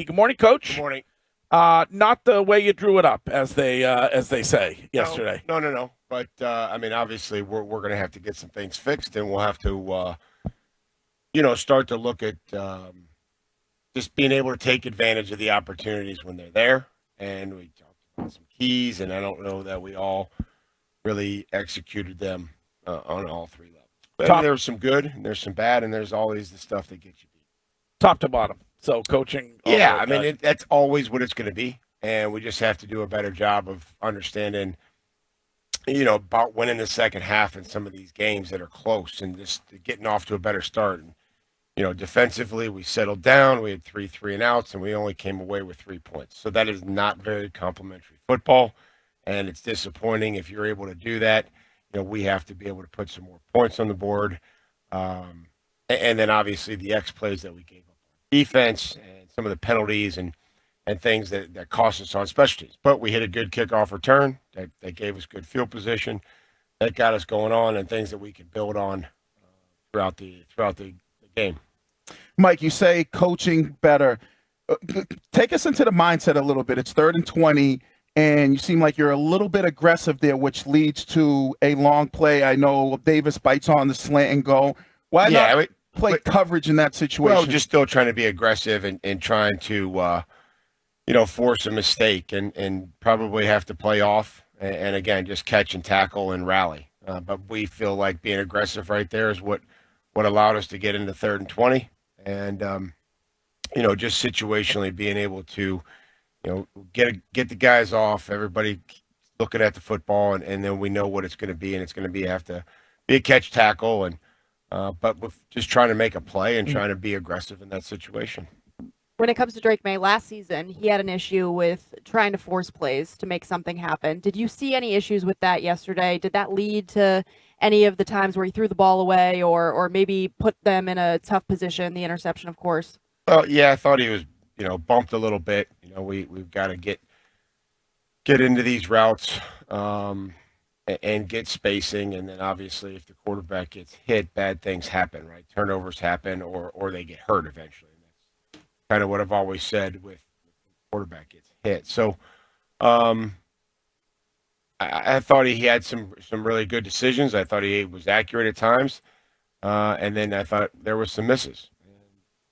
Good morning, Coach. Good morning. Not the way you drew it up, as they say yesterday. No. But I mean, obviously, we're going to have to get some things fixed, and we'll have to, start to look at just being able to take advantage of the opportunities when they're there. And we talked about some keys, and I don't know that we all really executed them on all three levels. But there's some good, and there's some bad, and there's always the stuff that gets you beat. Top to bottom. So coaching. Yeah, I mean, that's always what it's going to be. And we just have to do a better job of understanding, about winning the second half in some of these games that are close and just getting off to a better start. And, defensively, we settled down. We had 3 and outs, and we only came away with 3 points. So that is not very complimentary football, and it's disappointing. If you're able to do that, we have to be able to put some more points on the board. And then, obviously, the X plays that we gave up on defense and some of the penalties and things that cost us on special teams. But we hit a good kickoff return that gave us good field position, that got us going on, and things that we can build on throughout the game. Mike, you say coaching better. Take us into the mindset a little bit. It's 3rd and 20, and you seem like you're a little bit aggressive there, which leads to a long play. I know Davis bites on the slant and go. Why not play coverage in that situation? Well, just still trying to be aggressive and trying to force a mistake and probably have to play off and again, just catch and tackle and rally. But we feel like being aggressive right there is what allowed us to get into 3rd and 20. And, just situationally being able to, get the guys off, everybody looking at the football, and then we know what it's going to be. And it's going to have to be a catch tackle. And but with just trying to make a play and trying to be aggressive in that situation. When it comes to Drake Maye, last season, he had an issue with trying to force plays to make something happen. Did you see any issues with that yesterday? Did that lead to any of the times where he threw the ball away or maybe put them in a tough position, the interception, of course? Well, yeah, I thought he was, bumped a little bit. We've got to get into these routes and get spacing. And then obviously if the quarterback gets hit, bad things happen, right? Turnovers happen or they get hurt eventually. Kind of what I've always said with the quarterback gets hit. So I thought he had some really good decisions. I thought he was accurate at times. And then I thought there was some misses. And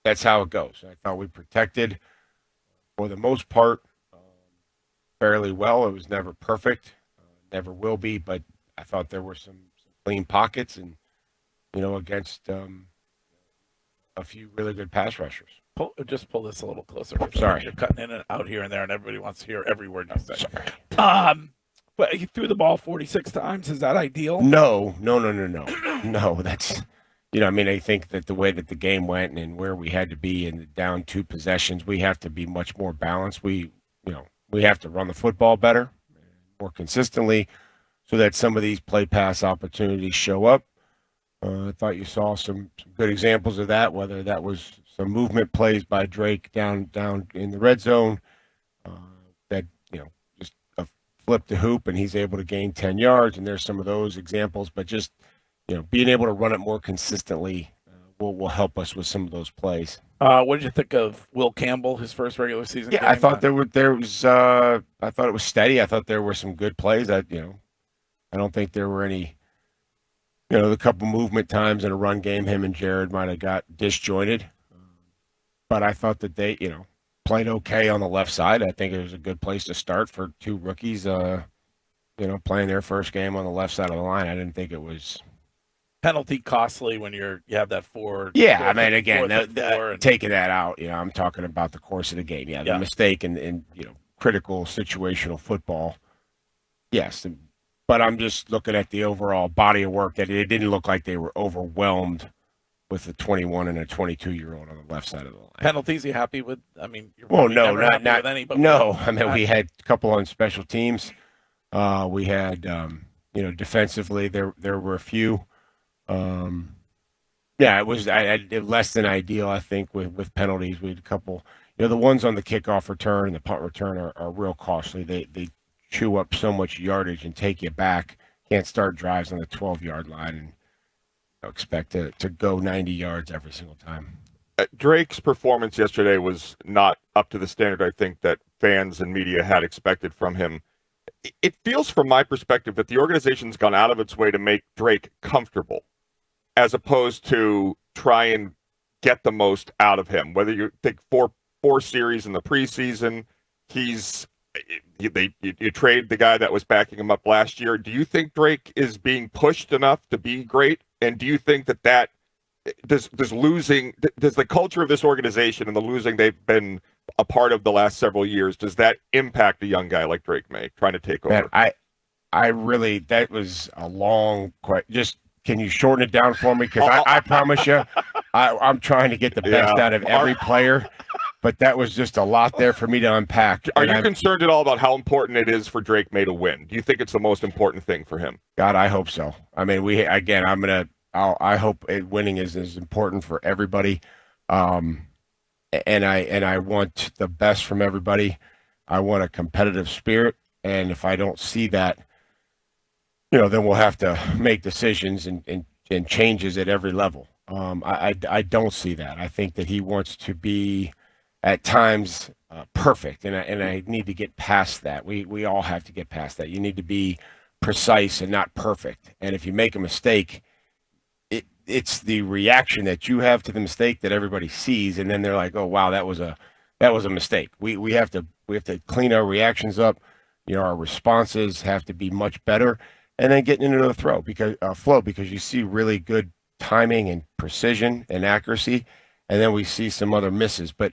that's how it goes. I thought we protected, for the most part, fairly well. It was never perfect. Never will be. But I thought there were some clean pockets and, against a few really good pass rushers. Just pull this a little closer. Sorry. You're cutting in and out here and there, and everybody wants to hear every word you say. But he threw the ball 46 times. Is that ideal? No. No, that's, I think that the way that the game went and where we had to be in the down 2 possessions, we have to be much more balanced. We have to run the football better, more consistently, so that some of these play pass opportunities show up. I thought you saw some good examples of that, whether that was some movement plays by Drake down in the red zone that, just flip the hoop and he's able to gain 10 yards. And there's some of those examples, but just, being able to run it more consistently will help us with some of those plays. What did you think of Will Campbell, his first regular season game? I thought I thought it was steady. I thought there were some good plays. I don't think there were any, the couple movement times in a run game, him and Jared might have got disjointed. But I thought that they, played okay on the left side. I think it was a good place to start for 2 rookies, playing their first game on the left side of the line. I didn't think it was penalty costly when you have that 4. Yeah, I mean, again, taking that out, I'm talking about the course of the game. Yeah, the mistake and critical situational football. Yes, but I'm just looking at the overall body of work that it didn't look like they were overwhelmed with a 21 and a 22-year-old on the left side of the line. Penalties, you happy with? I mean, no, not with any. But no. I mean, we had a couple on special teams. We had, defensively, there were a few. It was less than ideal, I think, with penalties. We had a couple. The ones on the kickoff return and the punt return are real costly. They chew up so much yardage and take you back. Can't start drives on the 12-yard line and expect to go 90 yards every single time. Drake's performance yesterday was not up to the standard I think that fans and media had expected from him. It feels, from my perspective, that the organization's gone out of its way to make Drake comfortable, as opposed to try and get the most out of him. Whether you think four series in the preseason, you trade the guy that was backing him up last year. Do you think Drake is being pushed enough to be great? And do you think that does the culture of this organization and the losing they've been a part of the last several years, does that impact a young guy like Drake Maye trying to take over? Man, I really, that was a long question. Just, can you shorten it down for me? Because I promise you, I'm trying to get the best out of every player, but that was just a lot there for me to unpack. Are you concerned at all about how important it is for Drake Maye to win? Do you think it's the most important thing for him? God, I hope so. I mean, I hope winning is as important for everybody. And I want the best from everybody. I want a competitive spirit, and if I don't see that, then we'll have to make decisions and changes at every level. I don't see that. I think that he wants to be at times perfect, and I need to get past that. We all have to get past that. You need to be precise and not perfect. And if you make a mistake, it's the reaction that you have to the mistake that everybody sees, and then they're like, "Oh wow, that was a mistake." We have to clean our reactions up. Our responses have to be much better, and then getting into the flow because you see really good timing and precision and accuracy, and then we see some other misses. But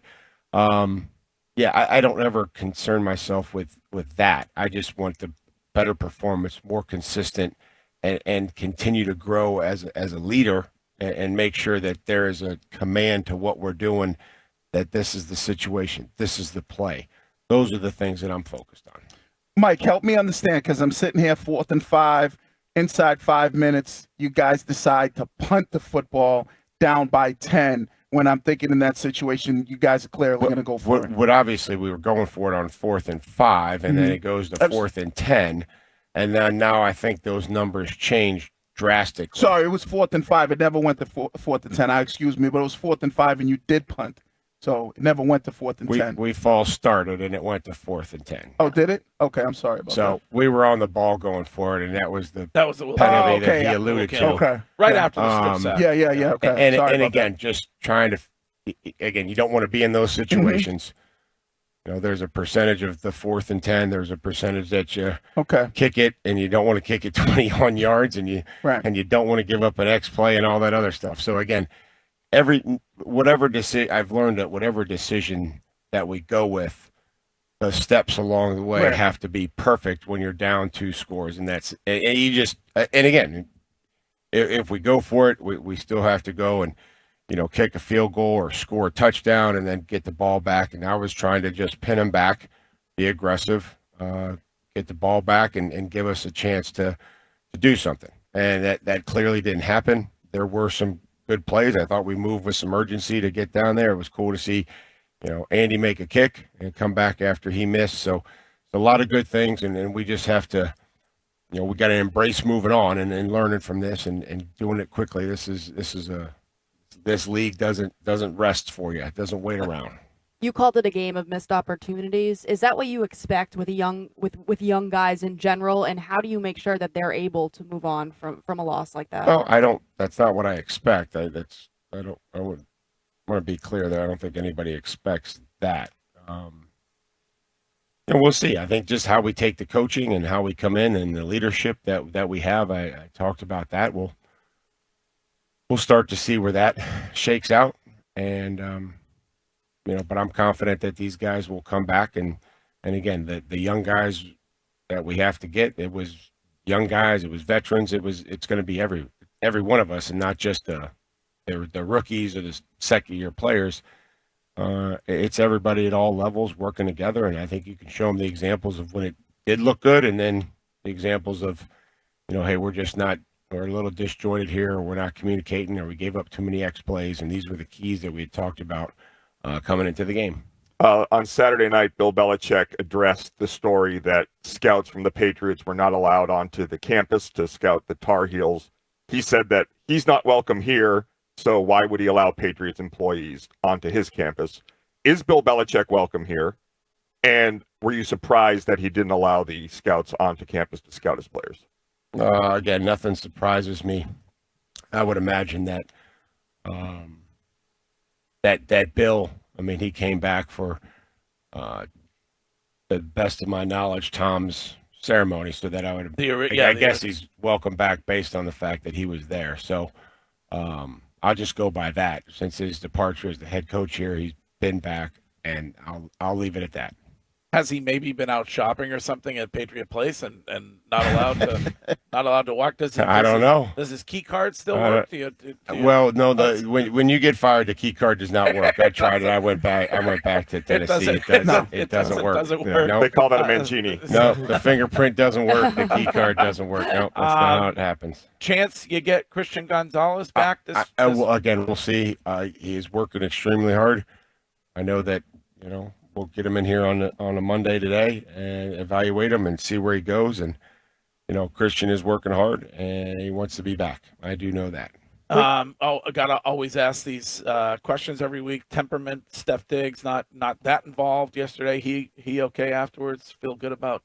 I don't ever concern myself with that. I just want the better performance, more consistent, and continue to grow as a leader, and make sure that there is a command to what we're doing, that this is the situation, this is the play. Those are the things that I'm focused on. Mike, help me understand, because I'm sitting here 4th and 5, inside 5 minutes. You guys decide to punt the football down by 10. When I'm thinking in that situation, you guys are clearly going to go for it. Obviously, we were going for it on 4th and 5, and then it goes to 4th and 10. And then now I think those numbers changed drastically. Sorry, it was 4th and 5. It never went to 4th and 10. Excuse me, but it was 4th and 5, and you did punt. So it never went to 4th and 10. We false started, and it went to 4th and 10. Oh, did it? Okay, I'm sorry about that. So we were on the ball going for it, and that was the penalty that he alluded to. Okay. Right after the strip sack. Yeah. Okay. And again, just trying to, you don't want to be in those situations. There's a percentage of the 4th and 10. There's a percentage that you kick it, and you don't want to kick it 21 yards, and you don't want to give up an X play and all that other stuff. So again, whatever decision I've learned, that whatever decision that we go with, the steps along the way have to be perfect when you're down 2 scores, and again, if we go for it, we still have to go and kick a field goal or score a touchdown and then get the ball back. And I was trying to just pin him back, be aggressive, get the ball back, and give us a chance to do something. And that clearly didn't happen. There were some good plays. I thought we moved with some urgency to get down there. It was cool to see, Andy make a kick and come back after he missed. So a lot of good things, and we just have to, we got to embrace moving on and learning from this and doing it quickly. This league doesn't rest for you. It doesn't wait around. You called it a game of missed opportunities. Is that what you expect with young guys in general? And how do you make sure that they're able to move on from a loss like that? Well, I don't. That's not what I expect. I would want to be clear that I don't think anybody expects that. We'll see. I think just how we take the coaching and how we come in and the leadership that we have. I talked about that. We'll start to see where that shakes out, and but I'm confident that these guys will come back, and again, the young guys that we have to get. It was young guys, it was veterans, it's going to be every one of us, and not just the rookies or the second year players. It's everybody at all levels working together, and I think you can show them the examples of when it did look good, and then the examples of, hey, we're a little disjointed here, or we're not communicating, or we gave up too many X plays, and these were the keys that we had talked about coming into the game. On Saturday night, Bill Belichick addressed the story that scouts from the Patriots were not allowed onto the campus to scout the Tar Heels. He said that he's not welcome here, so why would he allow Patriots employees onto his campus? is Bill Belichick welcome here? And were you surprised that he didn't allow the scouts onto campus to scout his players? Again, nothing surprises me. I would imagine that that Bill, I mean, he came back for the best of my knowledge, Tom's ceremony, so that I guess he's welcome back based on the fact that he was there. So I'll just go by that. Since his departure as the head coach here, he's been back, and I'll leave it at that. Has he maybe been out shopping or something at Patriot Place and not allowed to walk? I don't know. Does his key card still work? Well, no. When you get fired, the key card does not work. I tried it. I went back to Tennessee. It doesn't work. No. They call that a Mancini. No, the fingerprint doesn't work. The key card doesn't work. No, that's not how it happens. Chance you get Christian Gonzalez back well, again, we'll see. He is working extremely hard. I know that, we'll get him in here on a Monday today and evaluate him and see where he goes. And, Christian is working hard and he wants to be back. I do know that. I gotta always ask these questions every week. Temperament, Steph Diggs, not that involved yesterday. He okay afterwards? Feel good about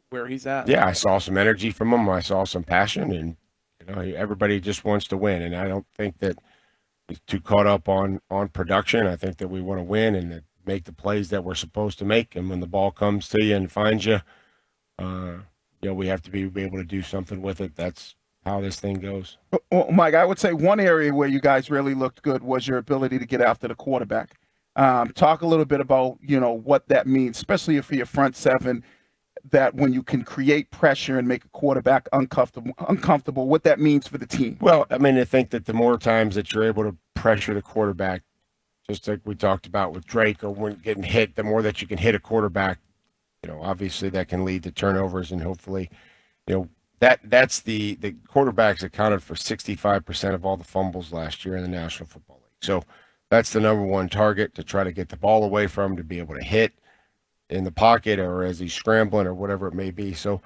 where he's at? Yeah, I saw some energy from him. I saw some passion, and everybody just wants to win. And I don't think that he's too caught up on production. I think that we want to win and make the plays that we're supposed to make. And when the ball comes to you and finds you, we have to be able to do something with it. That's how this thing goes. Well, Mike, I would say one area where you guys really looked good was your ability to get after the quarterback. Talk a little bit about, what that means, especially for your front seven, that when you can create pressure and make a quarterback uncomfortable, what that means for the team. Well, I mean, I think that the more times that you're able to pressure the quarterback, just like we talked about with Drake, or when getting hit, the more that you can hit a quarterback, obviously that can lead to turnovers, and hopefully, that's the quarterbacks accounted for 65% of all the fumbles last year in the National Football League. So that's the number one target, to try to get the ball away from him, to be able to hit in the pocket or as he's scrambling or whatever it may be. So,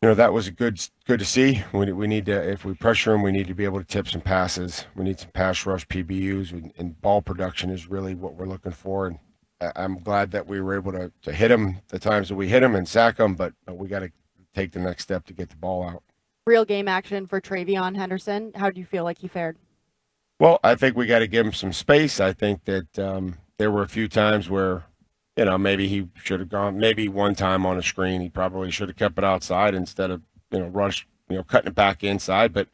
that was good to see. We need to, if we pressure him, we need to be able to tip some passes. We need some pass rush PBUs, and ball production is really what we're looking for. And I'm glad that we were able to hit him the times that we hit him and sack him, but we got to take the next step to get the ball out. Real game action for TreVeyon Henderson. How do you feel like he fared? Well, I think we got to give him some space. I think that there were a few times where, maybe he should have gone, maybe one time on a screen, he probably should have kept it outside instead of, cutting it back inside. But,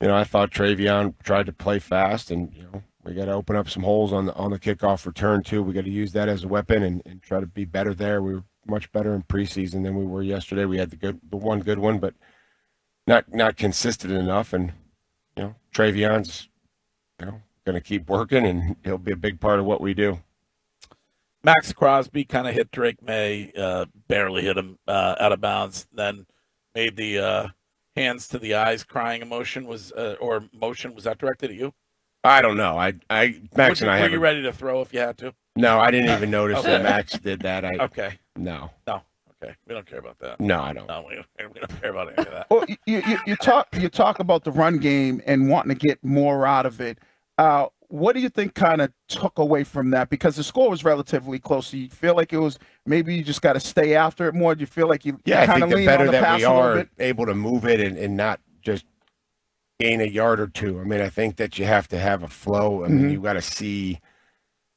I thought TreVeyon tried to play fast, and, we got to open up some holes on the kickoff return too. We got to use that as a weapon and try to be better there. We were much better in preseason than we were yesterday. We had the one good one, but not consistent enough. And, TreVeyon's, going to keep working, and he'll be a big part of what we do. Max Crosby kind of hit Drake Maye, barely hit him out of bounds, then made the hands to the eyes crying emotion. Was that directed at you? I don't know. Max and I were you ready to throw if you had to? No, I didn't even notice that Max did that. Okay. No. Okay. We don't care about that. No, I don't. No, we don't care about any of that. Well, you talk about the run game and wanting to get more out of it. What do you think kind of took away from that? Because the score was relatively close. Do you feel like it was maybe you just got to stay after it more? Do you feel like you kind of lean on the pass a little bit? Able to move it and not just gain a yard or two. I mean, I think that you have to have a flow. I mean, you got to see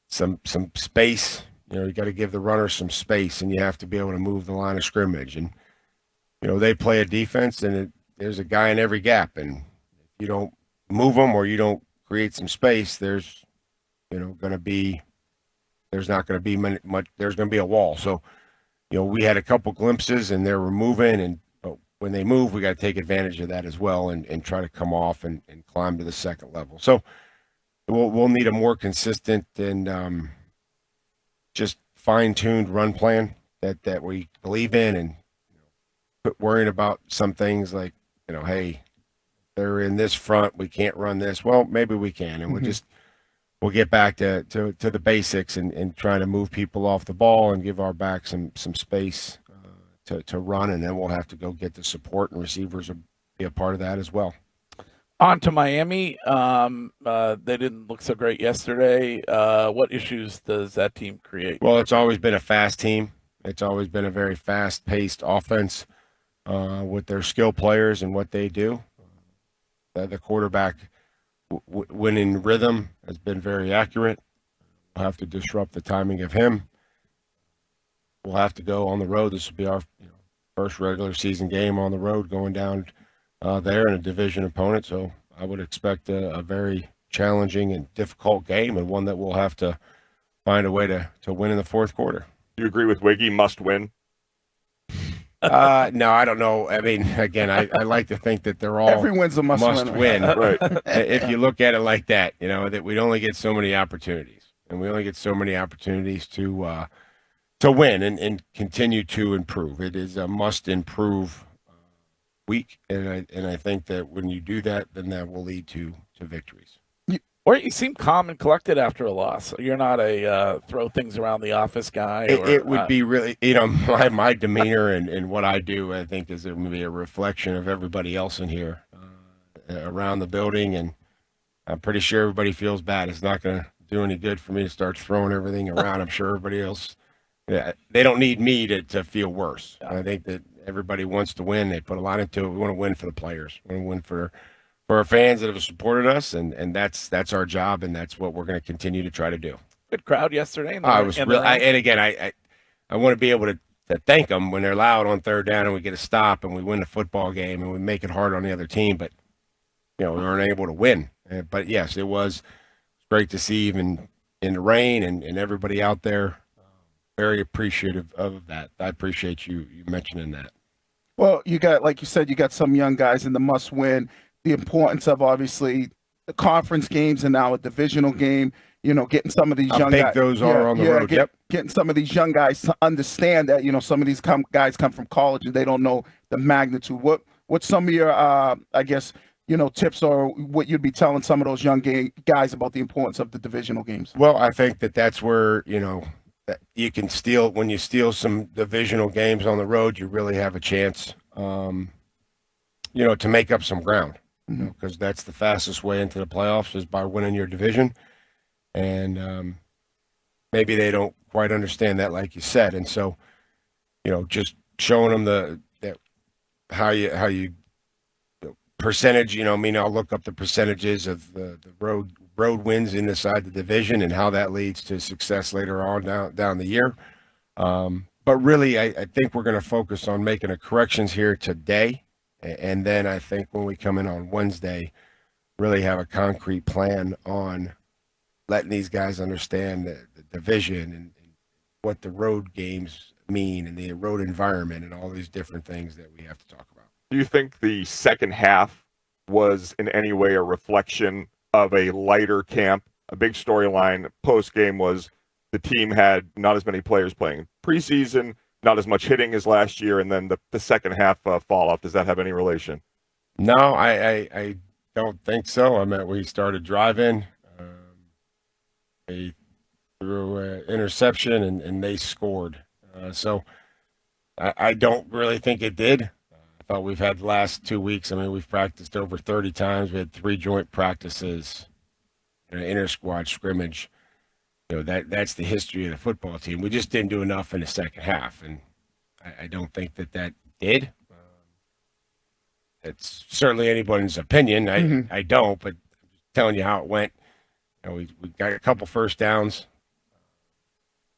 some space. You got to give the runner some space, and you have to be able to move the line of scrimmage. And they play a defense, and there's a guy in every gap, and if you don't move them or you don't create some space, there's not going to be much. There's going to be a wall. So, we had a couple glimpses, and they were moving, and when they move, we got to take advantage of that as well, and try to come off and climb to the second level. So we'll need a more consistent and just fine-tuned run plan that we believe in, and quit worrying about some things like, hey, they're in this front, we can't run this. Well, maybe we can, and we'll get back to the basics and trying to move people off the ball and give our back some space to run, and then we'll have to go get the support, and receivers will be a part of that as well. On to Miami. They didn't look so great yesterday. What issues does that team create? Well, it's always been a fast team. It's always been a very fast-paced offense with their skill players and what they do. The quarterback, when in rhythm, has been very accurate. We'll have to disrupt the timing of him. We'll have to go on the road. This will be our first regular season game on the road, going down there in a division opponent. So I would expect a very challenging and difficult game, and one that we'll have to find a way to win in the fourth quarter. Do you agree with Wiggy? Must win. No, I don't know. I mean, again, I like to think that they're all Every win's a must win. Right. If you look at it like that, that we'd only get so many opportunities, and we only get so many opportunities to win and continue to improve. It is a must improve week, and I think that when you do that, then that will lead to victories. Or you seem calm and collected after a loss. You're not a throw things around the office guy. It would be really, my demeanor and what I do, I think, is going to be a reflection of everybody else in here around the building, and I'm pretty sure everybody feels bad. It's not going to do any good for me to start throwing everything around. I'm sure everybody else, they don't need me to feel worse. I think that everybody wants to win. They put a lot into it. We want to win for the players. We want to win for our fans that have supported us, and that's our job, and that's what we're going to continue to try to do. Good crowd yesterday. I was really, and again, I want to be able to thank them when they're loud on third down and we get a stop and we win the football game and we make it hard on the other team, but we weren't able to win. But yes, it was great to see, even in the rain and everybody out there. Very appreciative of that. I appreciate you mentioning that. Well, you got, like you said, you got some young guys in the must win. The importance of obviously the conference games and now a divisional game, getting some of these young guys. Those are on the road. Getting some of these young guys to understand that, some of these guys come from college and they don't know the magnitude. What's some of your, tips or what you'd be telling some of those young guys about the importance of the divisional games? Well, I think that's where, that you can steal, when you steal some divisional games on the road, you really have a chance, to make up some ground. Because that's the fastest way into the playoffs is by winning your division. And maybe they don't quite understand that, like you said. And so, just showing them how you percentage, I'll look up the percentages of the road wins inside the division and how that leads to success later on down the year. But really, I think we're going to focus on making the corrections here today. And then I think when we come in on Wednesday, really have a concrete plan on letting these guys understand the division and what the road games mean and the road environment and all these different things that we have to talk about. Do you think the second half was in any way a reflection of a lighter camp? A big storyline post-game was the team had not as many players playing preseason, not as much hitting as last year, and then the second half fall off. Does that have any relation? No, I don't think so. I mean, we started driving. They threw an interception, and they scored. So I don't really think it did. I thought we've had the last 2 weeks. I mean, we've practiced over 30 times. We had 3 joint practices, an inter-squad scrimmage. That's the history of the football team. We just didn't do enough in the second half, and I don't think that did. It's certainly anybody's opinion. I don't, but I'm just telling you how it went. We got a couple first downs,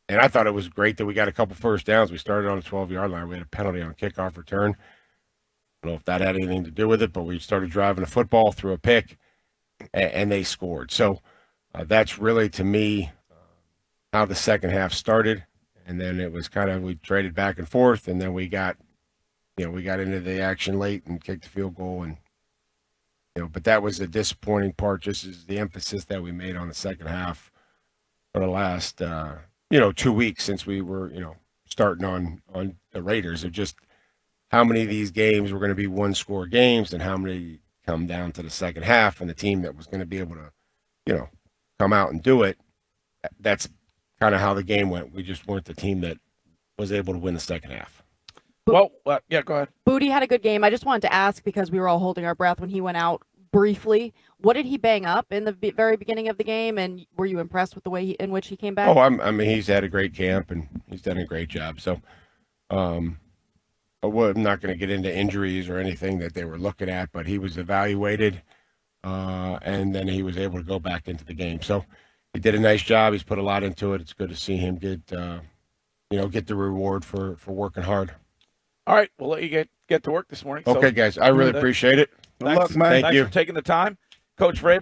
and I thought it was great that we got a couple first downs. We started on the 12-yard line. We had a penalty on kickoff return. I don't know if that had anything to do with it, but we started driving the football through a pick, and they scored. So that's really, to me, how the second half started. And then it was kind of, we traded back and forth, and then we got into the action late and kicked the field goal. And, but that was the disappointing part, just as the emphasis that we made on the second half for the last, 2 weeks since we were, starting on the Raiders, of just how many of these games were going to be one-score games and how many come down to the second half, and the team that was going to be able to, come out and do it. That's kind of how the game went. We just weren't the team that was able to win the second half. Well, yeah, go ahead. Booty had a good game. I just wanted to ask, because we were all holding our breath when he went out. briefly. What did he bang up in the very beginning of the game, and were you impressed with the way in which he came back? Oh, I mean, he's had a great camp and he's done a great job. So, I'm not going to get into injuries or anything that they were looking at, but he was evaluated, and then he was able to go back into the game. So he did a nice job. He's put a lot into it. It's good to see him get the reward for working hard. All right, we'll let you get to work this morning. Okay, guys, I really appreciate it. Good luck, man. Thank Thanks you. for taking the time. Coach Vrabel.